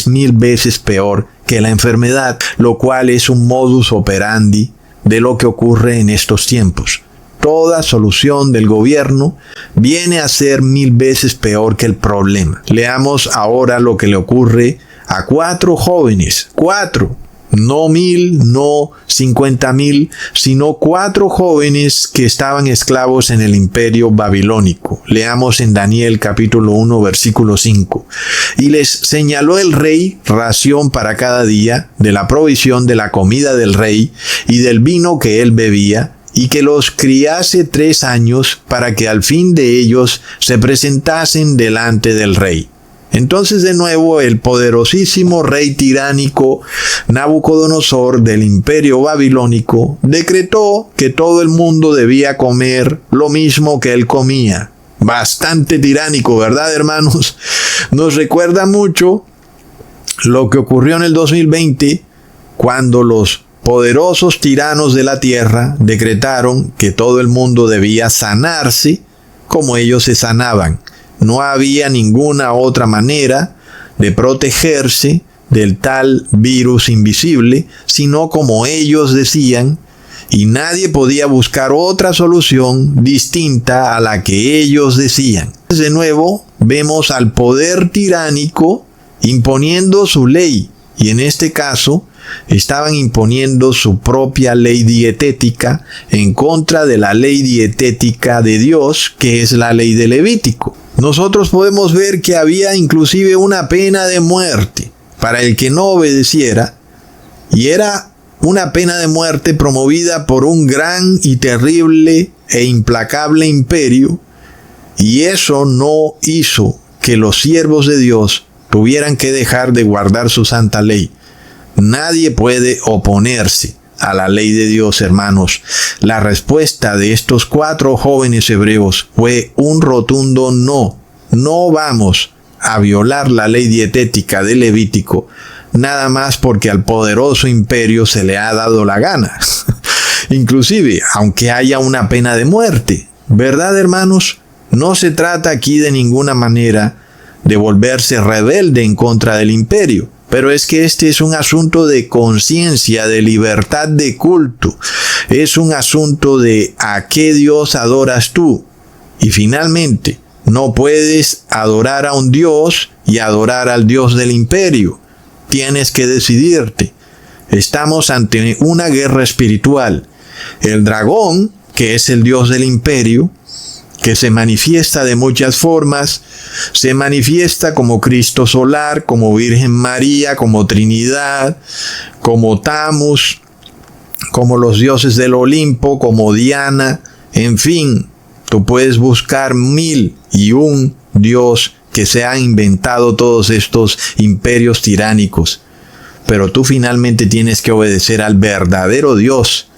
es 1000 veces peor que la enfermedad, lo cual es un modus operandi de lo que ocurre en estos tiempos. Toda solución del gobierno viene a ser 1000 veces peor que el problema. Leamos ahora lo que le ocurre a 4 jóvenes. 4. No 1000, no 50,000, sino 4 jóvenes que estaban esclavos en el imperio babilónico. Leamos en Daniel capítulo 1, versículo 5. Y les señaló el rey ración para cada día de la provisión de la comida del rey y del vino que él bebía, y que los criase 3 años para que al fin de ellos se presentasen delante del rey. Entonces de nuevo el poderosísimo rey tiránico Nabucodonosor del imperio babilónico decretó que todo el mundo debía comer lo mismo que él comía. Bastante tiránico, ¿verdad, hermanos? Nos recuerda mucho lo que ocurrió en el 2020 cuando los poderosos tiranos de la tierra decretaron que todo el mundo debía sanarse como ellos se sanaban. No había ninguna otra manera de protegerse del tal virus invisible, sino como ellos decían, y nadie podía buscar otra solución distinta a la que ellos decían. De nuevo, vemos al poder tiránico imponiendo su ley, y en este caso, estaban imponiendo su propia ley dietética en contra de la ley dietética de Dios, que es la ley de Levítico. Nosotros podemos ver que había inclusive una pena de muerte para el que no obedeciera, y era una pena de muerte promovida por un gran y terrible e implacable imperio, y eso no hizo que los siervos de Dios tuvieran que dejar de guardar su santa ley. Nadie puede oponerse a la ley de Dios, hermanos. La respuesta de estos 4 jóvenes hebreos fue un rotundo no. No vamos a violar la ley dietética de Levítico, nada más porque al poderoso imperio se le ha dado la gana. Inclusive, aunque haya una pena de muerte. ¿Verdad, hermanos? No se trata aquí de ninguna manera de volverse rebelde en contra del imperio. Pero es que este es un asunto de conciencia, de libertad de culto. Es un asunto de a qué Dios adoras tú. Y finalmente, no puedes adorar a un Dios y adorar al Dios del imperio. Tienes que decidirte. Estamos ante una guerra espiritual. El dragón, que es el Dios del imperio, que se manifiesta de muchas formas, se manifiesta como Cristo solar, como Virgen María, como Trinidad, como Tamus, como los dioses del Olimpo, como Diana, en fin, tú puedes buscar 1001 Dios que se han inventado todos estos imperios tiránicos, pero tú finalmente tienes que obedecer al verdadero Dios,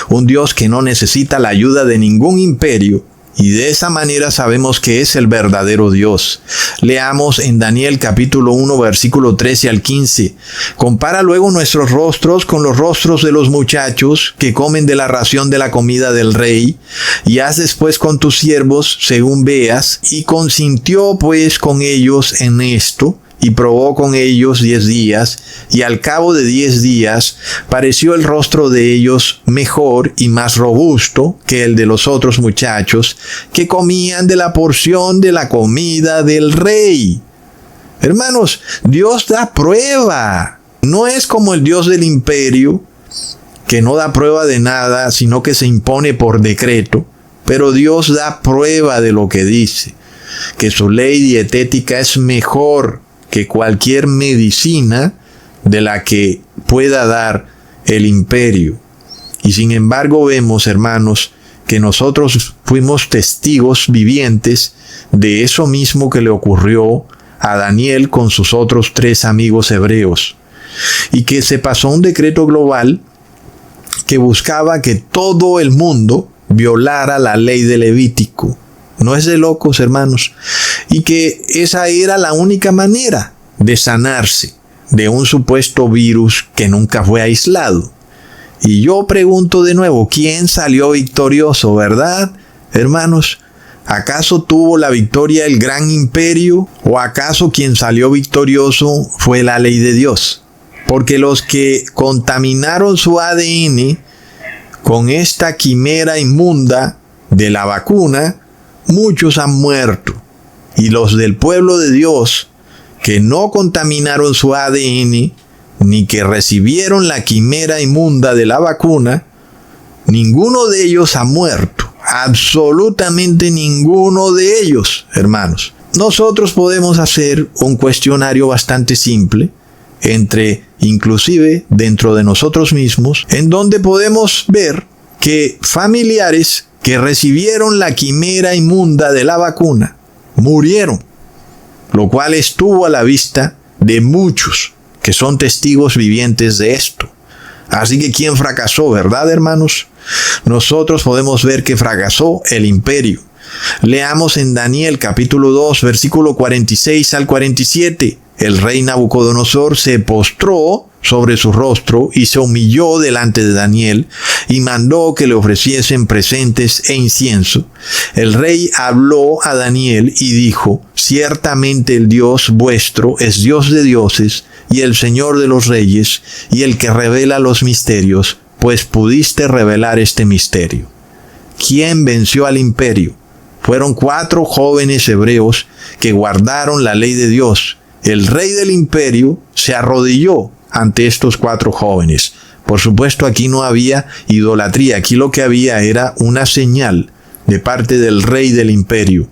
un Dios que no necesita la ayuda de ningún imperio. Y de esa manera sabemos que es el verdadero Dios. Leamos en Daniel capítulo 1 versículo 13 al 15. Compara luego nuestros rostros con los rostros de los muchachos que comen de la ración de la comida del rey, y haz después con tus siervos según veas. Y consintió pues con ellos en esto, y probó con ellos 10 días, y al cabo de 10 días pareció el rostro de ellos mejor y más robusto que el de los otros muchachos que comían de la porción de la comida del rey. Hermanos, Dios da prueba. No es como el Dios del imperio, que no da prueba de nada, sino que se impone por decreto. Pero Dios da prueba de lo que dice, que su ley dietética es mejor que cualquier medicina de la que pueda dar el imperio. Y sin embargo vemos, hermanos, que nosotros fuimos testigos vivientes de eso mismo que le ocurrió a Daniel con sus otros 3 amigos hebreos, y que se pasó un decreto global que buscaba que todo el mundo violara la ley de Levítico. No es de locos, hermanos. Y que esa era la única manera de sanarse de un supuesto virus que nunca fue aislado. Y yo pregunto de nuevo, ¿quién salió victorioso, verdad, hermanos? ¿Acaso tuvo la victoria el gran imperio? ¿O acaso quien salió victorioso fue la ley de Dios? Porque los que contaminaron su ADN con esta quimera inmunda de la vacuna, muchos han muerto. Y los del pueblo de Dios, que no contaminaron su ADN, ni que recibieron la quimera inmunda de la vacuna, ninguno de ellos ha muerto. Absolutamente ninguno de ellos, hermanos. Nosotros podemos hacer un cuestionario bastante simple, inclusive dentro de nosotros mismos, en donde podemos ver que familiares que recibieron la quimera inmunda de la vacuna murieron, lo cual estuvo a la vista de muchos que son testigos vivientes de esto. Así que ¿quién fracasó, verdad, hermanos? Nosotros podemos ver que fracasó el imperio. Leamos en Daniel capítulo 2, versículo 46 al 47. El rey Nabucodonosor se postró sobre su rostro y se humilló delante de Daniel y mandó que le ofreciesen presentes e incienso. El rey habló a Daniel y dijo: ciertamente el Dios vuestro es Dios de dioses y el Señor de los reyes y el que revela los misterios, pues pudiste revelar este misterio. ¿Quién venció al imperio? Fueron 4 jóvenes hebreos que guardaron la ley de Dios. El rey del imperio se arrodilló ante estos 4 jóvenes. Por supuesto, aquí no había idolatría. Aquí lo que había era una señal de parte del rey del imperio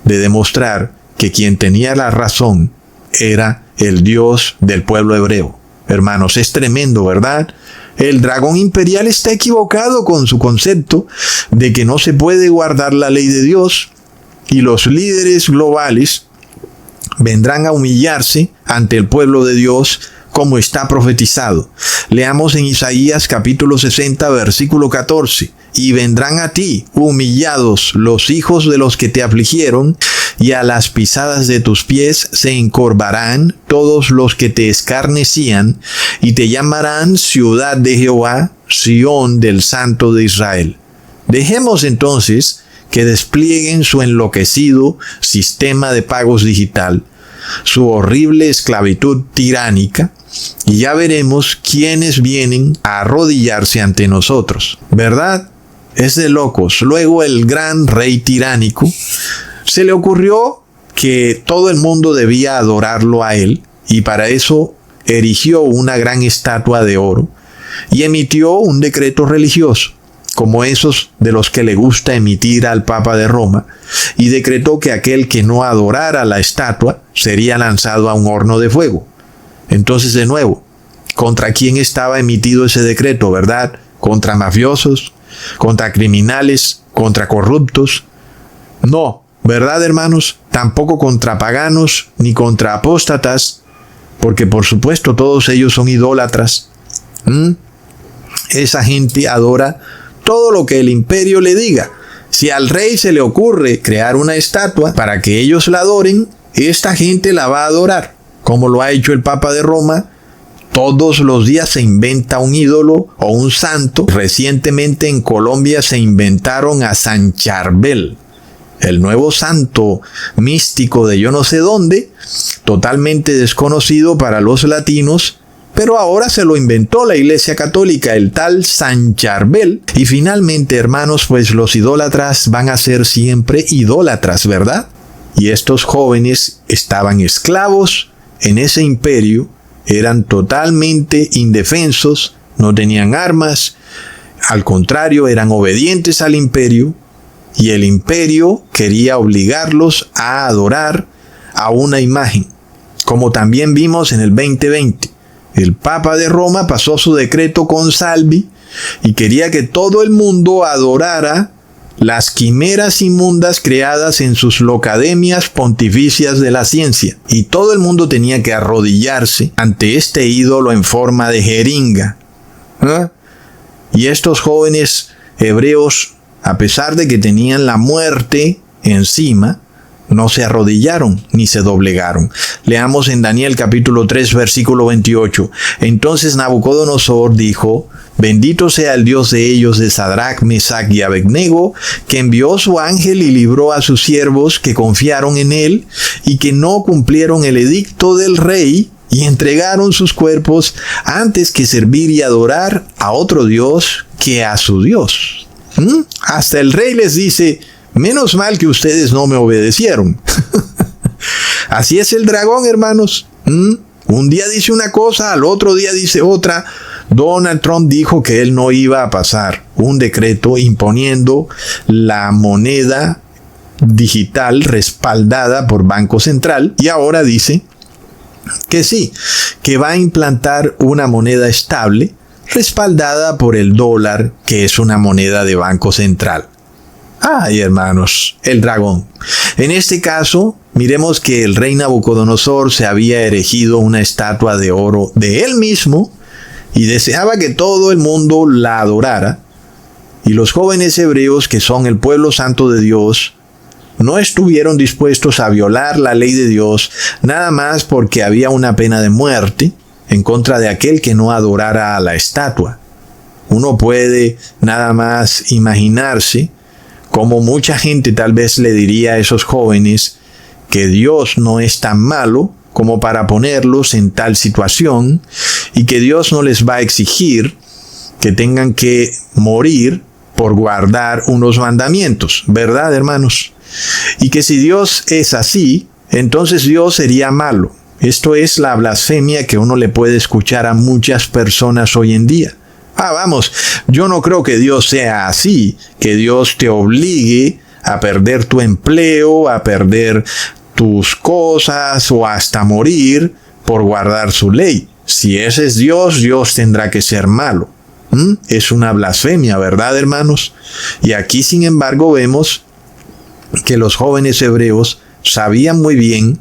de demostrar que quien tenía la razón era el Dios del pueblo hebreo. Hermanos, es tremendo, ¿verdad? El dragón imperial está equivocado con su concepto de que no se puede guardar la ley de Dios, y los líderes globales vendrán a humillarse ante el pueblo de Dios como está profetizado. Leamos en Isaías capítulo 60, versículo 14. Y vendrán a ti humillados los hijos de los que te afligieron, y a las pisadas de tus pies se encorvarán todos los que te escarnecían, y te llamarán ciudad de Jehová, Sión del Santo de Israel. Dejemos entonces que desplieguen su enloquecido sistema de pagos digital, su horrible esclavitud tiránica, y ya veremos quiénes vienen a arrodillarse ante nosotros. ¿Verdad? Es de locos. Luego el gran rey tiránico se le ocurrió que todo el mundo debía adorarlo a él, y para eso erigió una gran estatua de oro y emitió un decreto religioso, como esos de los que le gusta emitir al Papa de Roma, y decretó que aquel que no adorara la estatua sería lanzado a un horno de fuego. Entonces, de nuevo, ¿contra quién estaba emitido ese decreto, verdad? ¿Contra mafiosos? ¿Contra criminales? ¿Contra corruptos? No, ¿verdad, hermanos? Tampoco contra paganos ni contra apóstatas, porque por supuesto todos ellos son idólatras. Esa gente adora todo lo que el imperio le diga. Si al rey se le ocurre crear una estatua para que ellos la adoren, esta gente la va a adorar, como lo ha hecho el Papa de Roma. Todos los días se inventa un ídolo o un santo. Recientemente en Colombia se inventaron a San Charbel, el nuevo santo místico de yo no sé dónde, totalmente desconocido para los latinos, pero ahora se lo inventó la Iglesia Católica, el tal San Charbel. Y finalmente, hermanos, pues los idólatras van a ser siempre idólatras, ¿verdad? Y estos jóvenes estaban esclavos en ese imperio, eran totalmente indefensos, no tenían armas, al contrario, eran obedientes al imperio, y el imperio quería obligarlos a adorar a una imagen, como también vimos en el 2020. El Papa de Roma pasó su decreto con Salvi y quería que todo el mundo adorara las quimeras inmundas creadas en sus locademias pontificias de la ciencia. Y todo el mundo tenía que arrodillarse ante este ídolo en forma de jeringa. Y estos jóvenes hebreos, a pesar de que tenían la muerte encima, no se arrodillaron ni se doblegaron. Leamos en Daniel capítulo 3 versículo 28. Entonces Nabucodonosor dijo: bendito sea el Dios de ellos, de Sadrach, Mesach y Abednego, que envió su ángel y libró a sus siervos que confiaron en él y que no cumplieron el edicto del rey y entregaron sus cuerpos antes que servir y adorar a otro Dios que a su Dios. Hasta el rey les dice: menos mal que ustedes no me obedecieron. Así es el dragón, hermanos. Un día dice una cosa, al otro día dice otra. Donald Trump dijo que él no iba a pasar un decreto imponiendo la moneda digital respaldada por Banco Central, y ahora dice que sí, que va a implantar una moneda estable respaldada por el dólar, que es una moneda de Banco Central. Ay, hermanos, el dragón. En este caso, miremos que el rey Nabucodonosor se había erigido una estatua de oro de él mismo y deseaba que todo el mundo la adorara. Y los jóvenes hebreos, que son el pueblo santo de Dios, no estuvieron dispuestos a violar la ley de Dios nada más porque había una pena de muerte en contra de aquel que no adorara a la estatua. Uno puede nada más imaginarse como mucha gente tal vez le diría a esos jóvenes que Dios no es tan malo como para ponerlos en tal situación y que Dios no les va a exigir que tengan que morir por guardar unos mandamientos, ¿verdad, hermanos? Y que si Dios es así, entonces Dios sería malo. Esto es la blasfemia que uno le puede escuchar a muchas personas hoy en día. Vamos, yo no creo que Dios sea así, que Dios te obligue a perder tu empleo, a perder tus cosas o hasta morir por guardar su ley. Si ese es Dios, Dios tendrá que ser malo. Es una blasfemia, ¿verdad, hermanos? Y aquí, sin embargo, vemos que los jóvenes hebreos sabían muy bien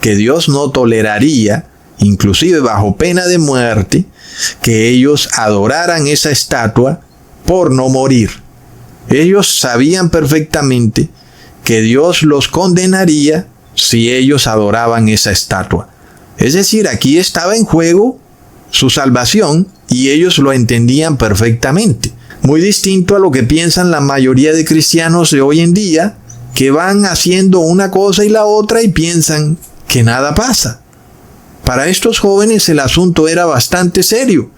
que Dios no toleraría, inclusive bajo pena de muerte, que ellos adoraran esa estatua por no morir. Ellos sabían perfectamente que Dios los condenaría si ellos adoraban esa estatua. Es decir, aquí estaba en juego su salvación y ellos lo entendían perfectamente. Muy distinto a lo que piensan la mayoría de cristianos de hoy en día, que van haciendo una cosa y la otra y piensan que nada pasa. Para estos jóvenes el asunto era bastante serio.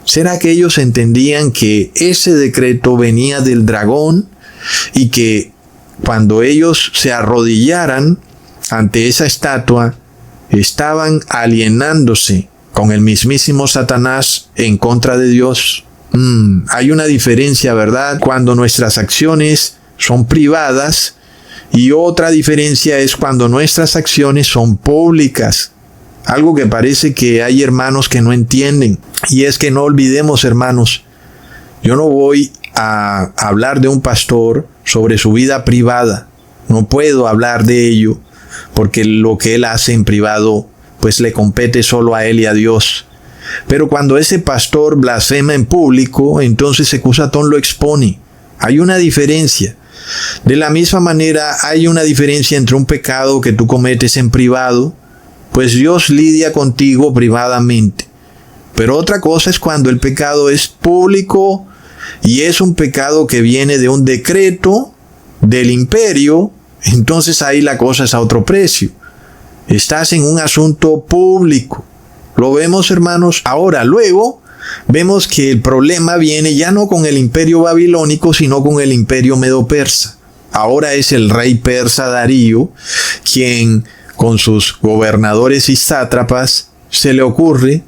¿Será que ellos entendían que ese decreto venía del dragón y que cuando ellos se arrodillaran ante esa estatua estaban alienándose con el mismísimo Satanás en contra de Dios? Hay una diferencia, ¿verdad? Cuando nuestras acciones son privadas y otra diferencia es cuando nuestras acciones son públicas. Algo que parece que hay hermanos que no entienden. Y es que no olvidemos, hermanos, yo no voy a hablar de un pastor sobre su vida privada. No puedo hablar de ello porque lo que él hace en privado pues le compete solo a él y a Dios. Pero cuando ese pastor blasfema en público, entonces Ecusatón lo expone. Hay una diferencia. De la misma manera, hay una diferencia entre un pecado que tú cometes en privado, pues Dios lidia contigo privadamente. Pero otra cosa es cuando el pecado es público y es un pecado que viene de un decreto del imperio, entonces ahí la cosa es a otro precio. Estás en un asunto público. ¿Lo vemos, hermanos? Ahora, luego, vemos que el problema viene ya no con el imperio babilónico, sino con el imperio medo-persa. Ahora es el rey persa Darío, quien con sus gobernadores y sátrapas se le ocurre